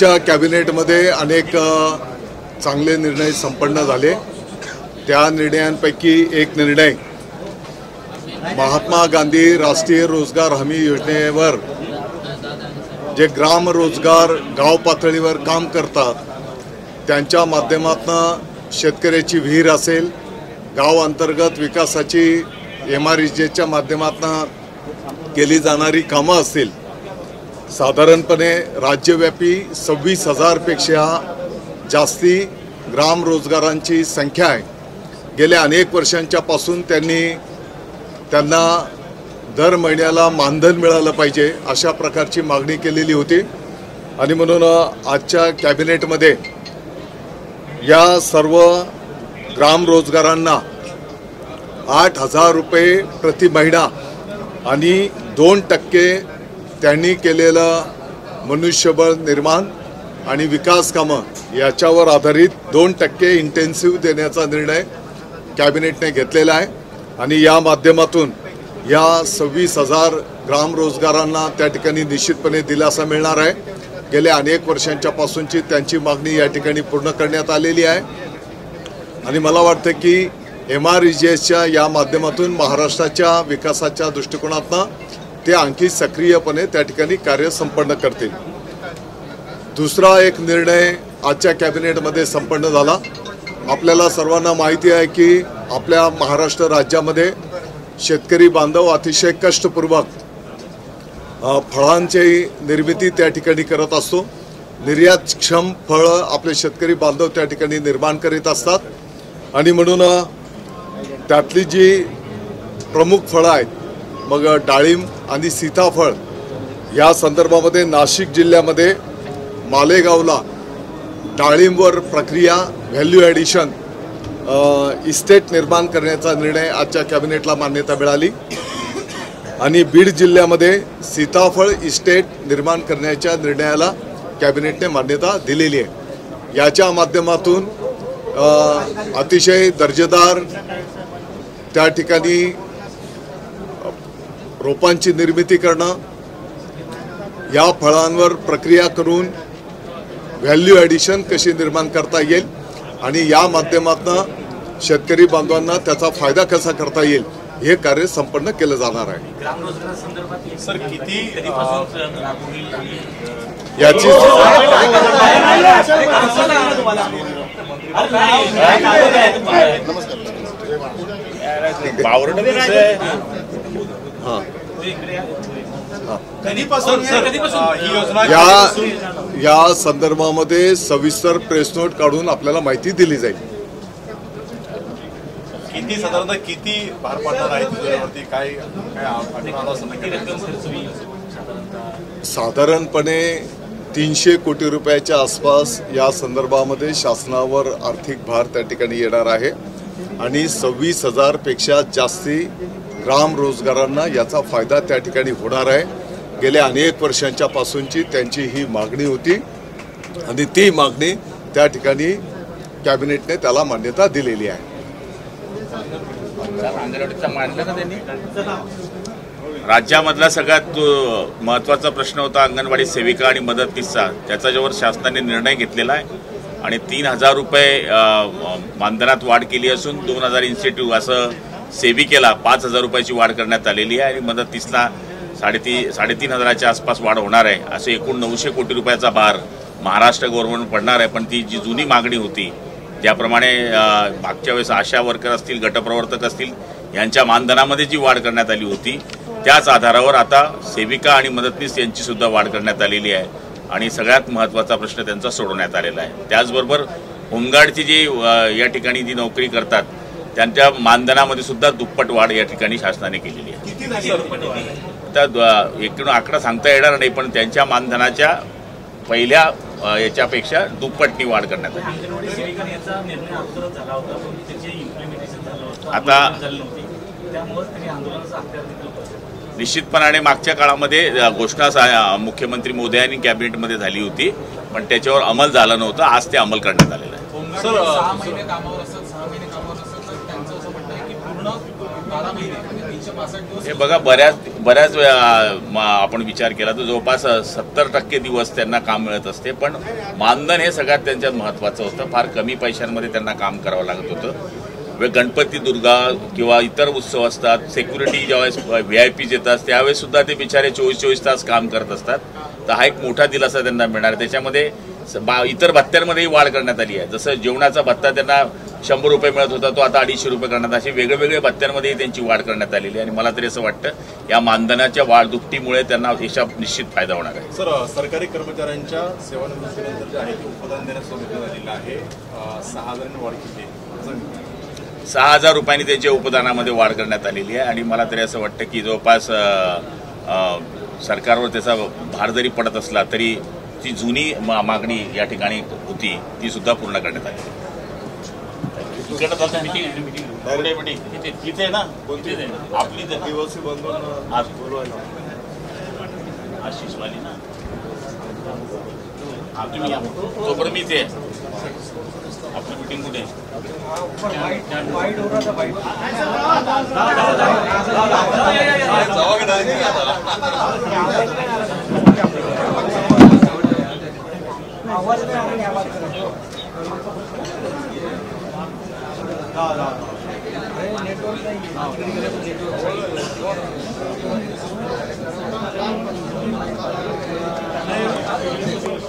आजच्या कॅबिनेटमध्ये अनेक चांगले निर्णय संपन्न झाले। त्या निर्णयांपैकी एक निर्णय महात्मा गांधी राष्ट्रीय रोजगार हमी योजनेवर जे ग्राम रोजगार गाव पातळीवर काम करतात त्यांच्या माध्यमातून शेतकऱ्याची विहीर असेल, गाव अंतर्गत विकासाची MREGच्या माध्यमातून केली जाणारी कामं असतील, साधारणपणे राज्यव्यापी 26,000 पेक्षा जास्ती ग्राम रोजगारांची संख्या आहे। गेल्या अनेक वर्षांच्या पासून त्यांना दर महिन्याला मानधन मिळालं पाहिजे अशा प्रकारची मागणी केलेली होती आणि म्हणून आजच्या कॅबिनेटमध्ये या सर्व ग्राम रोजगारांना 8,000 रुपये प्रति महिना आणि 2% त्यांनी केलेलं मनुष्यबळ निर्माण आणि विकास कामं याच्यावर आधारित 2% इंटेन्सिव्ह देण्याचा निर्णय कॅबिनेटने घेतलेला आहे आणि या माध्यमातून या 26,000 ग्राम रोजगारांना त्या ठिकाणी निश्चितपणे दिलासा मिळणार आहे। गेल्या अनेक वर्षांच्या पासूनची त्यांची मागणी या ठिकाणी पूर्ण करण्यात आलेली आहे आणि मला वाटतं की MREGच्या या माध्यमातून महाराष्ट्राच्या विकासाच्या दृष्टिकोनातून ते आणखी सक्रियपणे त्या ठिकाणी कार्य संपन्न करतील। दुसरा एक निर्णय आजच्या कॅबिनेटमध्ये संपन्न झाला। आपल्याला सर्वांना माहिती आहे की आपल्या महाराष्ट्र राज्यामध्ये शेतकरी बांधव अतिशय कष्टपूर्वक फळांची निर्मिती त्या ठिकाणी करत असतो। निर्यातक्षम फळं आपले शेतकरी बांधव त्या ठिकाणी निर्माण करीत असतात आणि म्हणून त्यातली जी प्रमुख फळं आहेत, मग डाळिंब आणि सीताफळ, या संदर्भामध्ये नाशिक जिल्ह्यामध्ये मालेगावला डाळिंबवर प्रक्रिया व्हॅल्यू ॲडिशन इस्टेट निर्माण करण्याचा निर्णय आजच्या कॅबिनेटला मान्यता मिळाली आणि बीड जिल्ह्यामध्ये सीताफळ इस्टेट निर्माण करण्याच्या निर्णयाला कॅबिनेटने मान्यता दिलेली आहे। याच्या माध्यमातून अतिशय दर्जेदार त्या ठिकाणी रोपांची निर्मिती करणं, या फळांवर प्रक्रिया करून व्हॅल्यू ॲडिशन कशी निर्माण करता येईल आणि या माध्यमातून शेतकरी बांधवांना त्याचा फायदा कसा करता येईल हे कार्य संपन्न केलं जाणार आहे। सर किती याची या संदर्भामध्ये सविस्तर प्रेस नोट काढून आपल्याला माहिती दिली जाईल। किती साधारणतः किती भार पडणार आहे तुझ्यावरती, काय साधारणपणे 300 कोटी रुपयाच्या आसपास या संदर्भामध्ये शासनावर आर्थिक भार त्या ठिकाणी येणार आहे आणि 26,000 पेक्षा जास्ती ग्राम रोजगारांना याचा फायदा त्या ठिकाणी होणार आहे। गेल्या अनेक वर्षांच्या पासूनची त्यांची ही मागणी होती आणि ती मागणी त्या ठिकाणी कॅबिनेटने त्याला मान्यता दिलेली आहे। राज्यामधला सगळ्यात महत्त्वाचा प्रश्न होता अंगणवाडी सेविका आणि मदतनीसचा, त्याच्यावर शासनाने निर्णय घेतलेला आहे आणि 3,000 रुपये मानधनात वाढ केली असून 2,000 इन्सेंटिव्ह असं सेविकेला 5,000 रुपयाची वाढ करण्यात आलेली आहे आणि मदतनीसला 3,500च्या आसपास वाढ होणार आहे। असे एकूण 900 कोटी रुपयाचा भार महाराष्ट्र गव्हर्नमेंट पडणार आहे। पण ती जी जुनी मागणी होती, ज्याप्रमाणे मागच्या वेळेस आशा वर्कर असतील, गटप्रवर्तक असतील, यांच्या मानधनामध्ये जी वाढ करण्यात आली होती त्याच आधारावर आता सेविका आणि मदतनीस यांची सुद्धा वाढ करण्यात आलेली आहे आणि सगळ्यात महत्त्वाचा प्रश्न त्यांचा सोडवण्यात आलेला आहे। त्याचबरोबर होमगार्डची जी या ठिकाणी जी नोकरी करतात त्यांच्या मानधनामध्ये सुद्धा दुप्पट वाढ या ठिकाणी शासनाने केलेली आहे। आता एकूण आकडा सांगता येणार नाही, पण त्यांच्या मानधनाच्या पहिल्या याच्यापेक्षा दुप्पटनी वाढ करण्यात आली। आता निश्चितपणाने मागच्या काळामध्ये घोषणा मुख्यमंत्री मोदयांनी कॅबिनेटमध्ये झाली होती, पण त्याच्यावर अंमल झाला नव्हता। आज ते अंमल करण्यात आलेलं आहे। हे बघा, बऱ्याच वेळा आपण विचार केला तर जवळपास 70% दिवस त्यांना काम मिळत असते, पण मानधन हे सगळ्यात त्यांच्यात महत्त्वाचं होतं. फार कमी पैशांमध्ये त्यांना काम करावं लागत होतं. गणपती, दुर्गा किंवा इतर उत्सव असतात, सिक्युरिटी ज्यावेळेस VIP येतात त्यावेळेस सुद्धा ते बिचारे 24 तास काम करत असतात. तर हा एक मोठा दिलासा त्यांना मिळणार. त्याच्यामध्ये इतर भत्त्यांमध्येही वाढ करण्यात आली आहे. जसं जेवणाचा भत्ता त्यांना 100 रुपये मिळत होता, तो आता 250 रुपये करण्यात, असे वेगवेगळे भत्त्यांमध्येही त्यांची वाढ करण्यात आलेली आहे. आणि मला तरी असं वाटतं या मानधनाच्या दुपटीमुळे त्यांना याचा निश्चित फायदा होणार आहे. सर, सरकारी कर्मचाऱ्यांच्या सेवानिवृत्तीनंतर जे आहे ते उपदान देण्यास सुरू झालेलं आहे. 6,000 वाढ केली आहे. 6,000 रुपयांनी त्यांच्या उपदानामध्ये वाढ करण्यात आलेली आहे. आणि मला तरी असं वाटतं की जवळपास सरकारवर त्याचा भार जरी पडत असला तरी ती जुनी मागणी या ठिकाणी होती ती सुद्धा पूर्ण करण्यात आली. इथे ना आपली आशिषवाली ना तुम्ही तोपर्यंत मी इथे आपली मिटिंग कुठे नेटवर्क